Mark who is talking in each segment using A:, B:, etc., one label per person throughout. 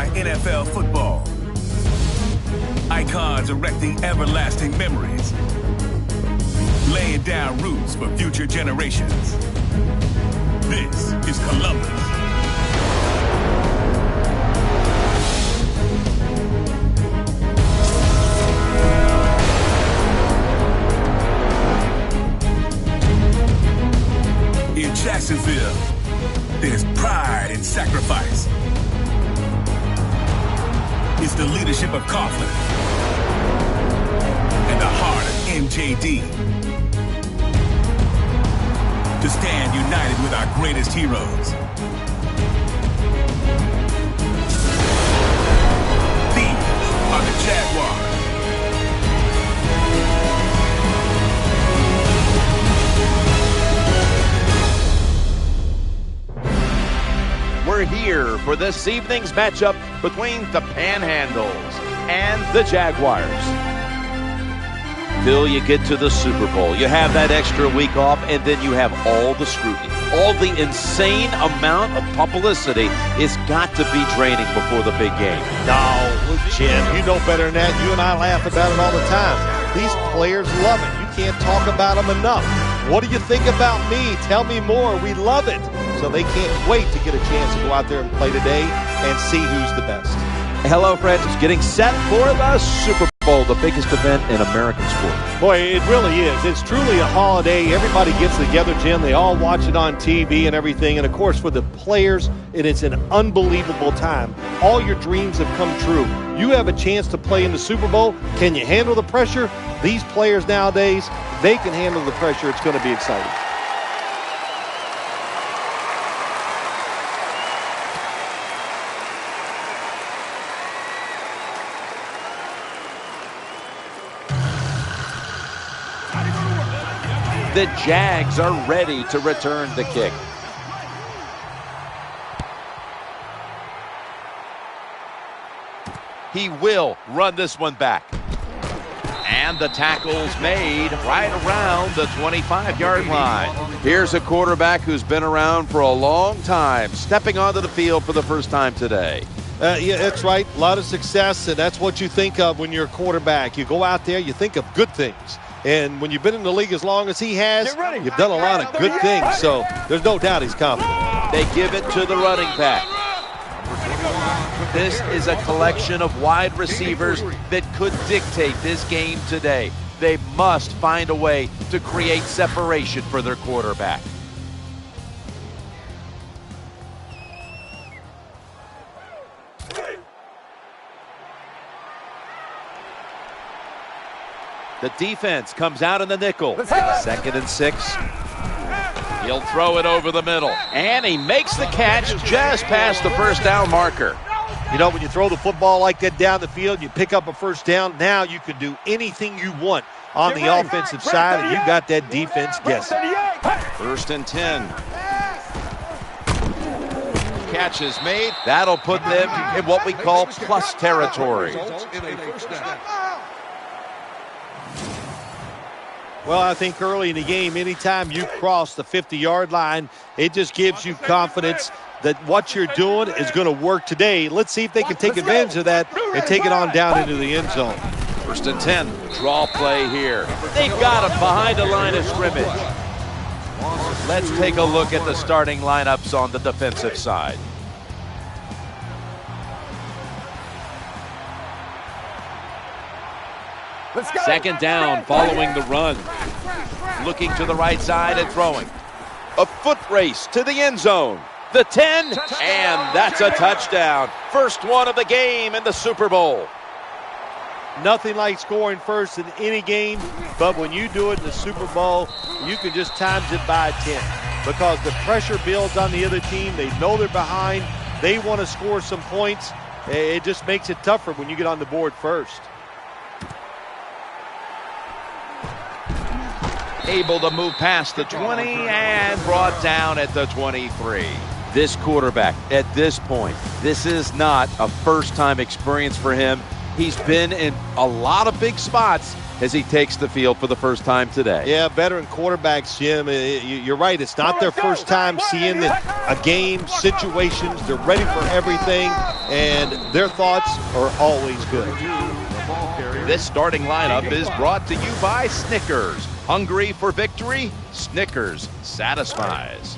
A: by NFL football. Icons erecting everlasting memories, laying down roots for future generations. This is Columbus. In Jacksonville, there's pride and sacrifice. It's the leadership of Coughlin and the heart of MJD to stand united with our greatest heroes. These are the Jaguars.
B: We're here for this evening's matchup between the Panhandles and the Jaguars. Till you get to the Super Bowl, you have that extra week off, and then you have all the scrutiny. All the insane amount of publicity is got to be draining before the big game.
C: No, Jim, you know better than that. You and I laugh about it all the time. These players love it. You can't talk about them enough. What do you think about me? Tell me more. We love it. So they can't wait to get a chance to go out there and play today and see who's the best.
B: Hello, friends. Getting set for the Super Bowl, the biggest event in American sport.
C: Boy, it really is. It's truly a holiday. Everybody gets together, Jim. They all watch it on TV and everything. And, of course, for the players, it is an unbelievable time. All your dreams have come true. You have a chance to play in the Super Bowl. Can you handle the pressure? These players nowadays, they can handle the pressure. It's going to be exciting.
B: The Jags are ready to return the kick. He will run this one back. And the tackle's made right around the 25-yard line. Here's a quarterback who's been around for a long time, stepping onto the field for the first time today.
C: Yeah, that's right. A lot of success, and that's what you think of when you're a quarterback. You go out there, you think of good things. And when you've been in the league as long as he has, you've done a lot of good things. So there's no doubt he's confident.
B: They give it to the running back. This is a collection of wide receivers that could dictate this game today. They must find a way to create separation for their quarterback. The defense comes out in the nickel. 2nd and 6. He'll throw it over the middle. And he makes the catch just past the first down marker.
C: You know, when you throw the football like that down the field, you pick up a first down. Now you can do anything you want on the offensive side, and you got that defense guessing.
B: 1st and 10. Catch is made. That'll put them in what we call plus territory.
C: Well, I think early in the game, anytime you cross the 50-yard line, it just gives you confidence that what you're doing is going to work today. Let's see if they can take advantage of that and take it on down into the end zone.
B: 1st and 10. Draw play here. They've got him behind the line of scrimmage. Let's take a look at the starting lineups on the defensive side. Second down following the run. Looking to the right side and throwing. A foot race to the end zone. The 10, and that's a touchdown. First one of the game in the Super Bowl.
C: Nothing like scoring first in any game, but when you do it in the Super Bowl, you can just times it by 10 because the pressure builds on the other team. They know they're behind. They want to score some points. It just makes it tougher when you get on the board first.
B: Able to move past the 20 and brought down at the 23. This quarterback, at this point, this is not a first-time experience for him. He's been in a lot of big spots, as he takes the field for the first time today.
C: Yeah, veteran quarterbacks, Jim, you're right. It's not their first time seeing a game, situations. They're ready for everything, and their thoughts are always good.
B: This starting lineup is brought to you by Snickers. Hungry for victory? Snickers satisfies.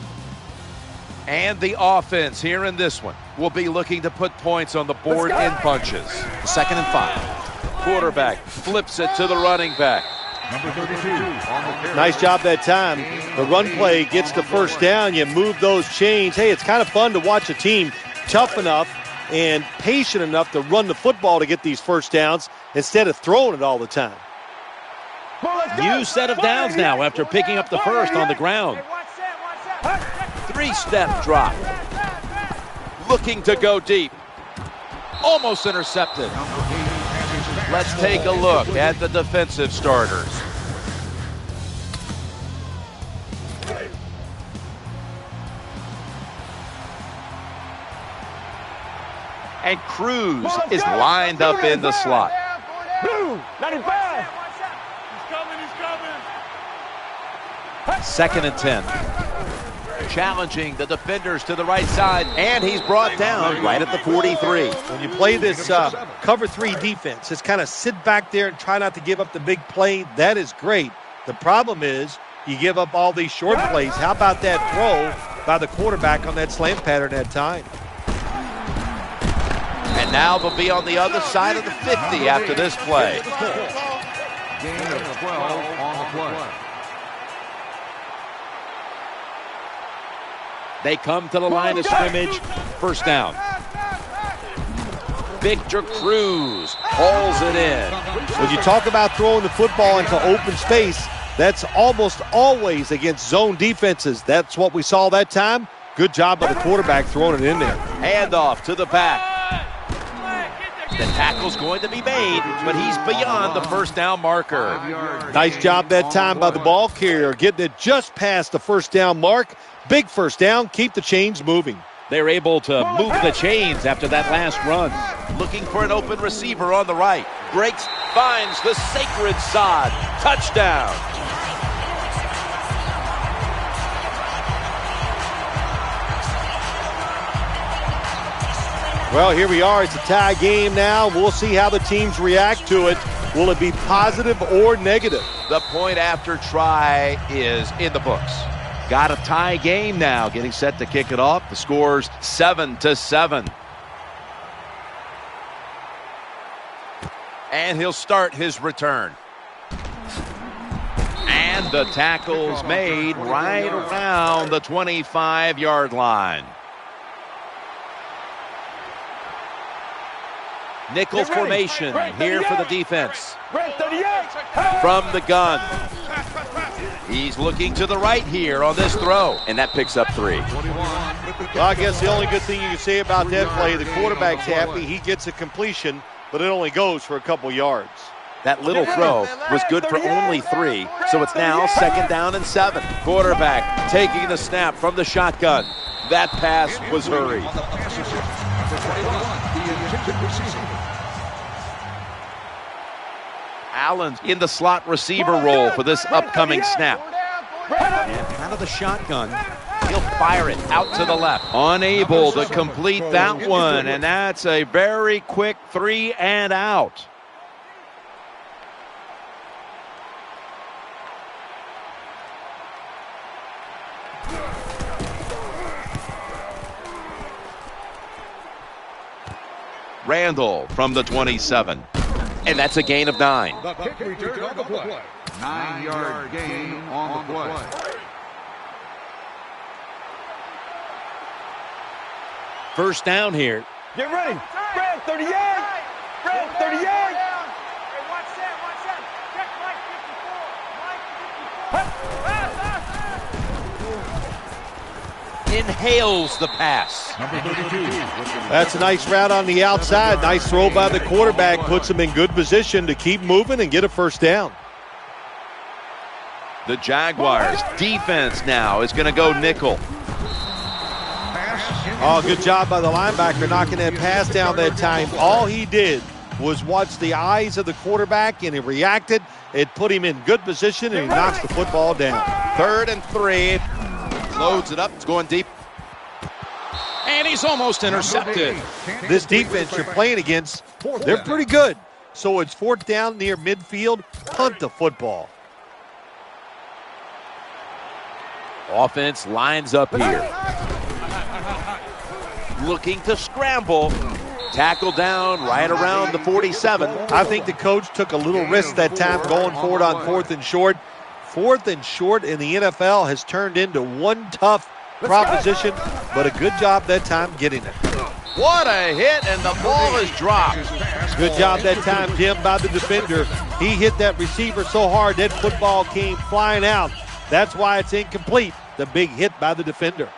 B: And the offense here in this one will be looking to put points on the board in bunches. 2nd and 5. Quarterback flips it to the running back.
D: Number 32 on the carry.
C: Nice job that time. The run play gets the first down. You move those chains. Hey, it's kind of fun to watch a team tough enough and patient enough to run the football to get these first downs instead of throwing it all the time.
B: New set of downs now after picking up the first on the ground. 3-step drop. Looking to go deep. Almost intercepted. Let's take a look at the defensive starters. And Cruz is lined up in the slot.
D: 95.
B: 2nd and 10. Challenging the defenders to the right side, and he's brought down right at the 43.
C: When you play this cover 3 defense, just kind of sit back there and try not to give up the big play. That is great. The problem is you give up all these short plays. How about that throw by the quarterback on that slant pattern that time?
B: And now they'll be on the other side of the 50 after this play.
D: Gain of 12 on the play.
B: They come to the line of scrimmage. First down. Victor Cruz hauls it in.
C: When you talk about throwing the football into open space, that's almost always against zone defenses. That's what we saw that time. Good job by the quarterback throwing it in there.
B: Handoff to the back. The tackle's going to be made, but he's beyond the first down marker.
C: Nice job that time by the ball carrier, getting it just past the first down mark. Big first down, keep the chains moving.
B: They're able to move the chains after that last run. Looking for an open receiver on the right. Breaks, finds the sacred sod. Touchdown.
C: Well, here we are. It's a tie game now. We'll see how the teams react to it. Will it be positive or negative?
B: The point after try is in the books. Got a tie game now, getting set to kick it off. The score's 7-7. And he'll start his return. And the tackle's made right around the 25-yard line. Nickel formation here for the defense. From the gun. He's looking to the right here on this throw, and that picks up 3.
C: Well, I guess the only good thing you can say about that play, the quarterback's happy. He gets a completion, but it only goes for a couple yards.
B: That little throw was good for only 3, so it's now 2nd down and 7. Quarterback taking the snap from the shotgun. That pass was hurried. Allen's in the slot receiver role for this upcoming snap. And out of the shotgun, he'll fire it out to the left. Unable to complete that one, and that's a very quick 3 and out. Randall from the 27. And that's a gain of 9.
D: The kick return on the play. 9-yard gain on the play.
B: First down here.
E: Get ready. Brad, 38. Brad, 38.
B: Inhales the pass.
D: Number 32.
C: That's a nice route on the outside. Nice throw by the quarterback. Puts him in good position to keep moving and get a first down.
B: The Jaguars defense now is going to go nickel.
C: Oh, good job by the linebacker knocking that pass down that time. All he did was watch the eyes of the quarterback, and he reacted. It put him in good position, and he knocks the football down.
B: 3rd and 3. Loads it up. It's going deep. And he's almost intercepted.
C: This defense you're playing against, they're pretty good. So it's 4th down near midfield. Punt the football.
B: Offense lines up here. Looking to scramble. Tackle down right around the 47.
C: I think the coach took a little risk that time going forward on 4th and short. 4th and short in the NFL has turned into one tough proposition, but a good job that time getting it.
B: What a hit, and the ball is dropped.
C: Good job that time, Jim, by the defender. He hit that receiver so hard that football came flying out. That's why it's incomplete. The big hit by the defender.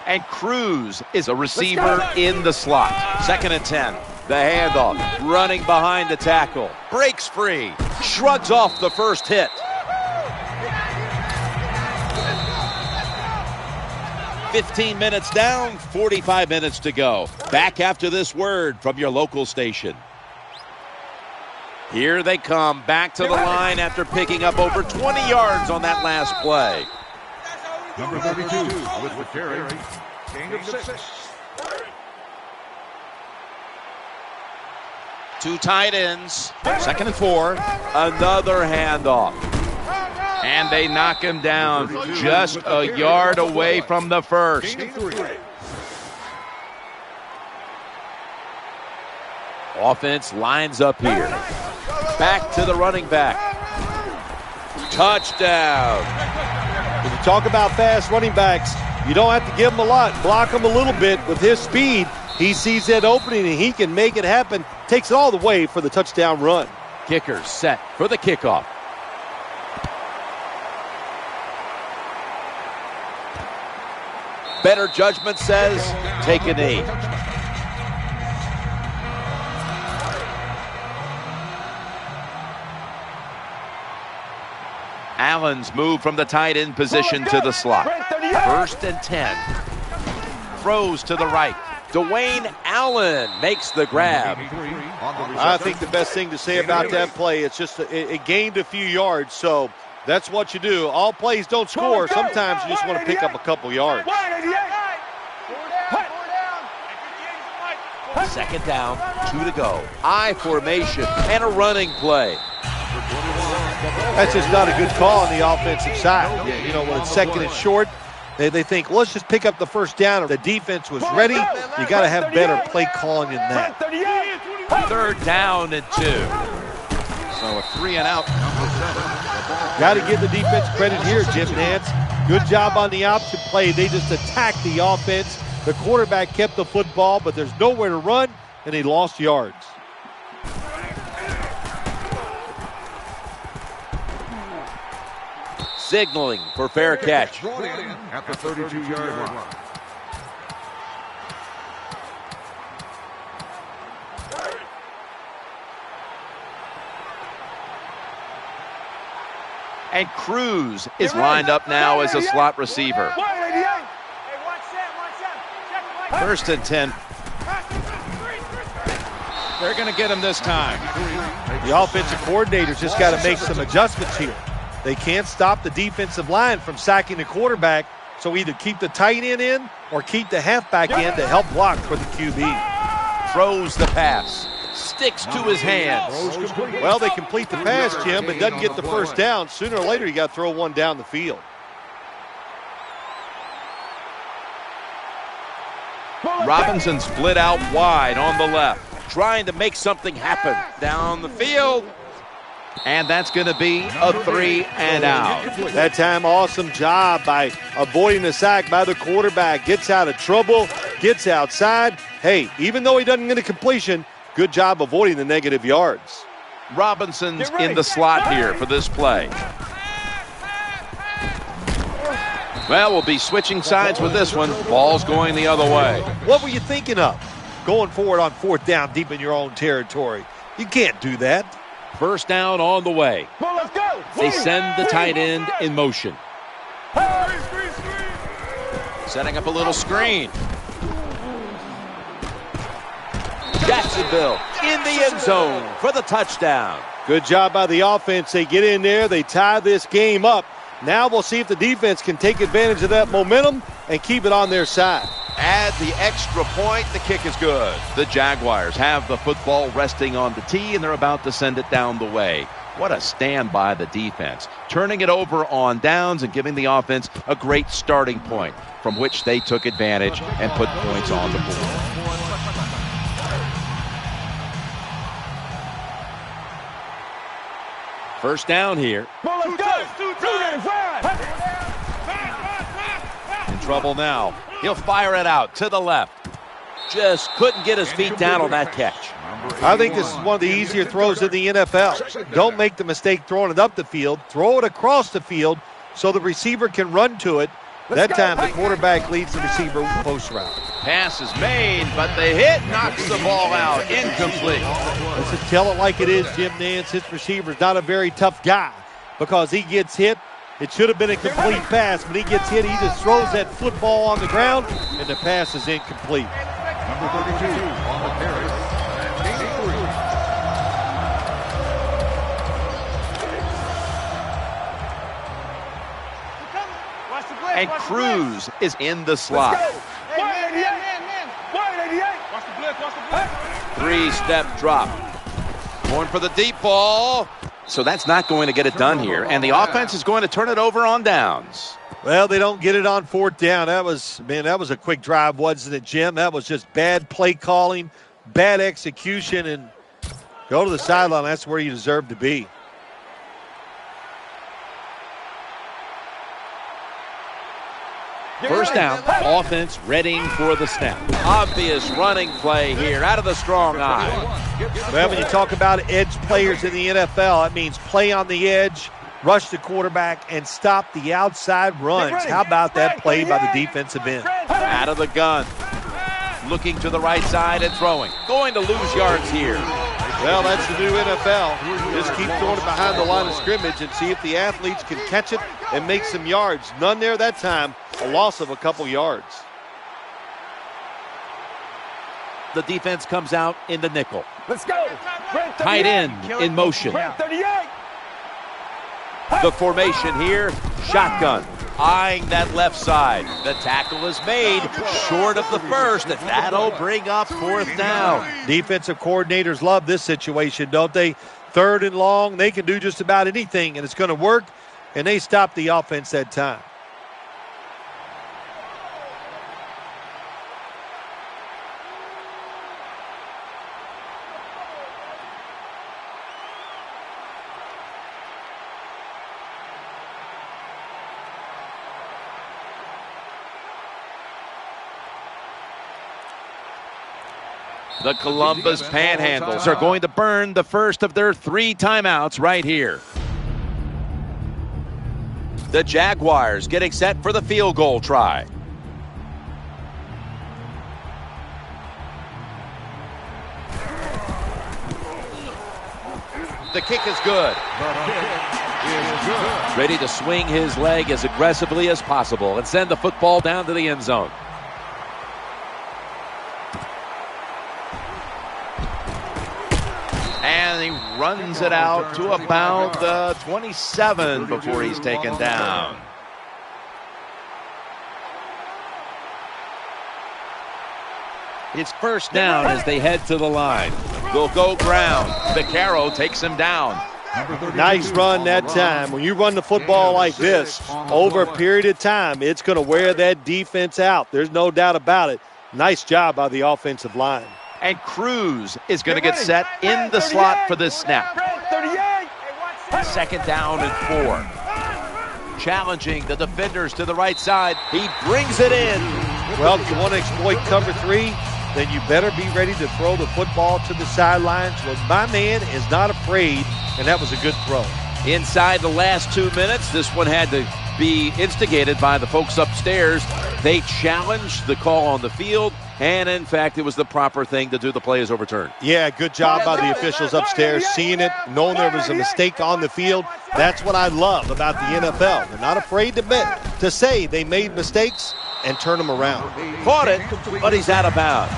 B: And Cruz is a receiver in the slot. 2nd and 10. The handoff. Running behind the tackle. Breaks free. Shrugs off the first hit. "15 minutes down, 45 minutes to go." Back after this word from your local station. Here they come back to the line after picking up over 20 yards on that last play.
D: Number 32 with the carry. Gain of 6.
B: 2 tight ends. 2nd and 4. Another handoff. And they knock him down just a yard away from the first. Offense lines up here. Back to the running back. Touchdown.
C: When you talk about fast running backs, you don't have to give them a lot. Block them a little bit. With his speed, he sees that opening and he can make it happen. Takes it all the way for the touchdown run.
B: Kicker set for the kickoff. Better judgment says take a knee. Allen's moved from the tight end position to the slot. 1st and 10. Throws to the right. Dwayne Allen makes the grab.
C: I think the best thing to say about that play, it's just it gained a few yards, so that's what you do. All plays don't score. Sometimes you just want to pick up a couple yards.
B: 2nd down, 2 to go. I formation and a running play.
C: That's just not a good call on the offensive side. You know, when it's 2nd and short, they think, well, let's just pick up the 1st down. The defense was ready. You got to have better play calling than that.
B: 3rd down and 2. So a 3 and out.
C: Got to give the defense credit here, Jim Nance. Good job on the option play. They just attacked the offense. The quarterback kept the football, but there's nowhere to run, and he lost yards.
B: Signaling for fair catch.
D: At the 32-yard line.
B: And Cruz is lined up now as a slot receiver. 1st and 10. They're going to get him this time.
C: The offensive coordinator's just got to make some adjustments here. They can't stop the defensive line from sacking the quarterback, so either keep the tight end in or keep the halfback in to help block for the QB.
B: Throws the pass. Sticks to his hands.
C: Well, they complete the pass, Jim, but doesn't get the 1st down. Sooner or later, you got to throw one down the field.
B: Robinson split out wide on the left, trying to make something happen down the field. And that's going to be a 3 and out.
C: That time, awesome job by avoiding the sack by the quarterback. Gets out of trouble, gets outside. Hey, even though he doesn't get a completion, good job avoiding the negative yards.
B: Robinson's in the slot here for this play. Well, we'll be switching sides with this one. Ball's going the other way.
C: What were you thinking of? Going forward on 4th down deep in your own territory. You can't do that.
B: 1st down on the way. They send the tight end in motion. Setting up a little screen. Jacksonville in the end zone for the touchdown.
C: Good job by the offense. They get in there. They tie this game up. Now we'll see if the defense can take advantage of that momentum and keep it on their side.
B: Add the extra point. The kick is good. The Jaguars have the football resting on the tee, and they're about to send it down the way. What a stand by the defense. Turning it over on downs and giving the offense a great starting point from which they took advantage and put points on the board. First down here. In trouble now. He'll fire it out to the left. Just couldn't get his feet down on that catch.
C: I think this is one of the easier throws in the NFL. Don't make the mistake throwing it up the field. Throw it across the field so the receiver can run to it. That time the quarterback leads the receiver post route.
B: Pass is made, but the hit knocks the ball out. Incomplete.
C: Let's just tell it like it is, Jim Nance. His receiver's not a very tough guy because he gets hit. It should have been a complete pass, but he gets hit. He just throws that football on the ground, and the pass is incomplete.
D: Number 32 on the carry.
B: And Cruz is in the slot. 3-step drop. Going for the deep ball. So that's not going to get it done here. And the offense is going to turn it over on downs.
C: Well, they don't get it on fourth down. That was a quick drive, wasn't it, Jim? That was just bad play calling, bad execution, and go to the sideline. That's where you deserve to be.
B: First down, offense readying for the snap. Obvious running play here out of the strong eye.
C: Well, when you talk about edge players in the NFL, it means play on the edge, rush the quarterback, and stop the outside runs. How about that play by the defensive end?
B: Out of the gun. Looking to the right side and throwing. Going to lose yards here.
C: Well, that's the new NFL. Just keep throwing it behind the line of scrimmage and see if the athletes can catch it and make some yards. None there that time. A loss of a couple yards.
B: The defense comes out in the nickel.
E: Let's go.
B: Tight end in motion. The formation here, shotgun. Eyeing that left side. The tackle is made short of the first, and that'll bring up fourth down.
C: Defensive coordinators love this situation, don't they? Third and long, they can do just about anything, and it's going to work, and they stop the offense that time.
B: The Columbus Panhandles are going to burn the first of their 3 timeouts right here. The Jaguars getting set for the field goal try. The kick is good. Ready to swing his leg as aggressively as possible and send the football down to the end zone. And he runs it out to about the 27 before he's taken down. It's first down as they head to the line. They'll go ground. Vaccaro takes him down.
C: Nice run that time. When you run the football like this over a period of time, it's going to wear that defense out. There's no doubt about it. Nice job by the offensive line.
B: And Cruz is going to get set in the slot for this snap. Second down and 4. Challenging the defenders to the right side. He brings it in.
C: Well, if you want to exploit cover 3, then you better be ready to throw the football to the sidelines. Well, my man is not afraid, and that was a good throw.
B: Inside the last 2 minutes, this one had to be instigated by the folks upstairs. They challenged the call on the field, and in fact, it was the proper thing to do. The play is overturned.
C: Yeah, good job by the officials upstairs, seeing it, knowing there was a mistake on the field. That's what I love about the NFL. They're not afraid to say they made mistakes and turn them around.
B: Caught it, but he's out of bounds.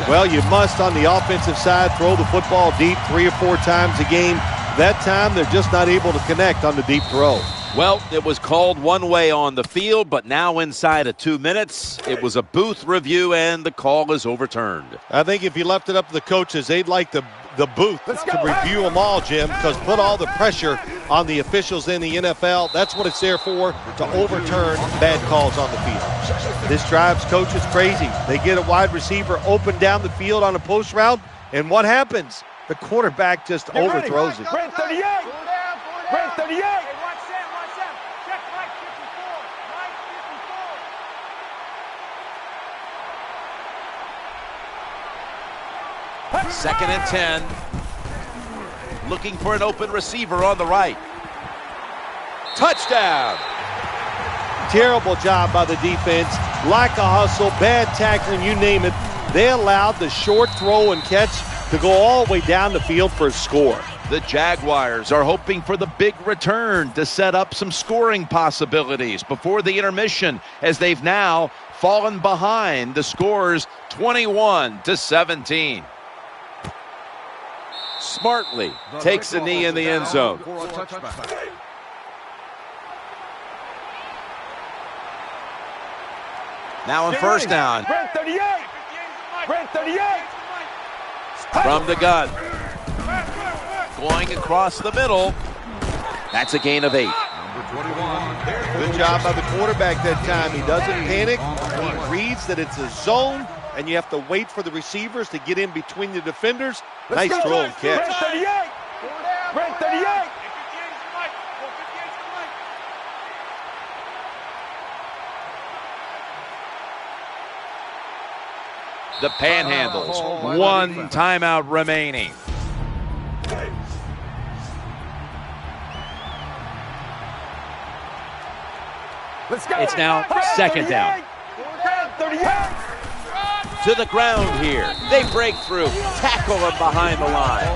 C: Well, you must, on the offensive side, throw the football deep 3 or 4 times a game. That time, they're just not able to connect on the deep throw.
B: Well, it was called one way on the field, but now inside of 2 minutes, it was a booth review, and the call is overturned.
C: I think if you left it up to the coaches, they'd like the booth to review them all, Jim, because put all the pressure on the officials in the NFL. That's what it's there for, to overturn bad calls on the field. This drives coaches crazy. They get a wide receiver open down the field on a post route, and what happens? The quarterback just overthrows it.
E: Red 38. Red 38.
B: Second and 10. Looking for an open receiver on the right. Touchdown!
C: Terrible job by the defense. Lack of hustle, bad tackling, you name it. They allowed the short throw and catch to go all the way down the field for a score.
B: The Jaguars are hoping for the big return to set up some scoring possibilities before the intermission, as they've now fallen behind. The score's 21-17. Smartly takes a knee in the end zone. Now in first down.
E: Red 38. Red 38.
B: From the gun. Going across the middle. That's a gain of 8.
C: Good job by the quarterback that time. He doesn't panic. He reads that it's a zone, and you have to wait for the receivers to get in between the defenders. Nice throw and catch.
E: Red 38. Red 38.
B: The Panhandles, 1 timeout remaining. It's now second down. To the ground here. They break through. Tackle him behind the line.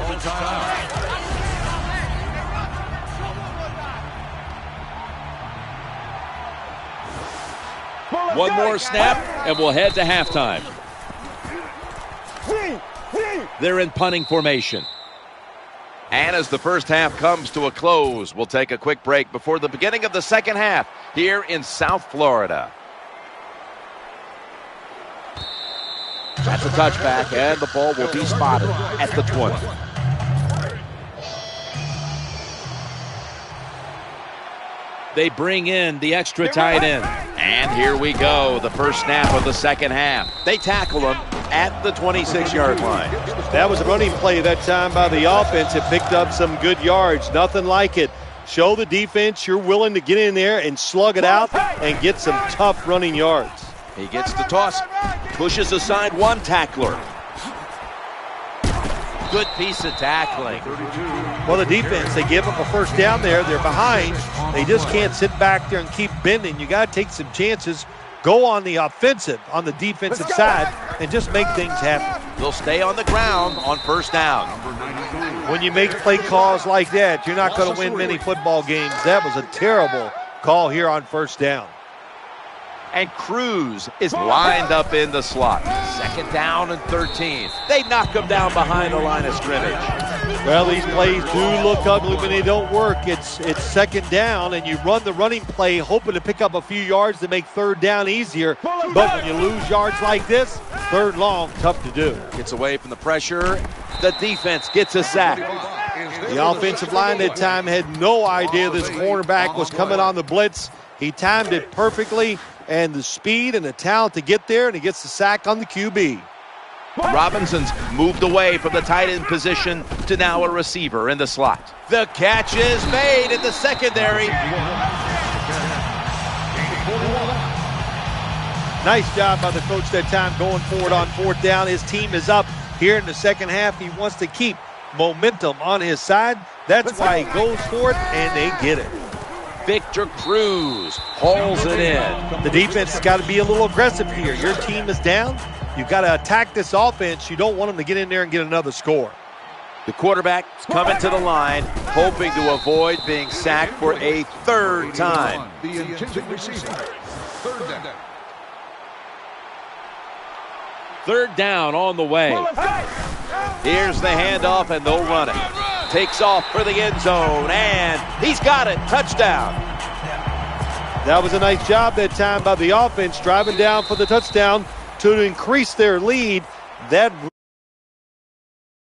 B: One more snap, and we'll head to halftime. They're in punting formation. And as the first half comes to a close, we'll take a quick break before the beginning of the second half here in South Florida. That's a touchback, and the ball will be spotted at the 20. They bring in the extra tight end. And here we go, the first snap of the second half. They tackle him at the 26-yard line.
C: That was a running play that time by the offense. It picked up some good yards. Nothing like it. Show the defense you're willing to get in there and slug it out and get some tough running yards.
B: He gets the toss, pushes aside one tackler. Good piece of tackling.
C: Well, the defense, they give up a first down there. They're behind. They just can't sit back there and keep bending. You got to take some chances. Go on the offensive, on the defensive side, and just make things happen.
B: They'll stay on the ground on first down.
C: When you make play calls like that, you're not going to win many football games. That was a terrible call here on first down.
B: And Cruz is lined up in the slot. Second down and 13. They knock him down behind the line of scrimmage.
C: Well, these plays do look ugly when they don't work. It's second down, and you run the running play hoping to pick up a few yards to make third down easier. But when you lose yards like this, third long, tough to do.
B: Gets away from the pressure. The defense gets a sack.
C: The offensive line that time had no idea this cornerback was coming on the blitz. He timed it perfectly, and the speed and the talent to get there, and he gets the sack on the QB.
B: Robinson's moved away from the tight end position to now a receiver in the slot. The catch is made in the secondary.
C: Nice job by the coach that time going forward on fourth down. His team is up here in the second half. He wants to keep momentum on his side. That's why he goes for it, and they get it.
B: Victor Cruz hauls it in.
C: The defense has got to be a little aggressive here. Your team is down. You've got to attack this offense. You don't want them to get in there and get another score.
B: The quarterback's coming to the line, hoping to avoid being sacked for a third time.
D: The intended receiver. Third down.
B: Third down on the way. Here's the handoff, and they'll run it. Takes off for the end zone, and he's got it. Touchdown.
C: That was a nice job that time by the offense, driving down for the touchdown to increase their lead. That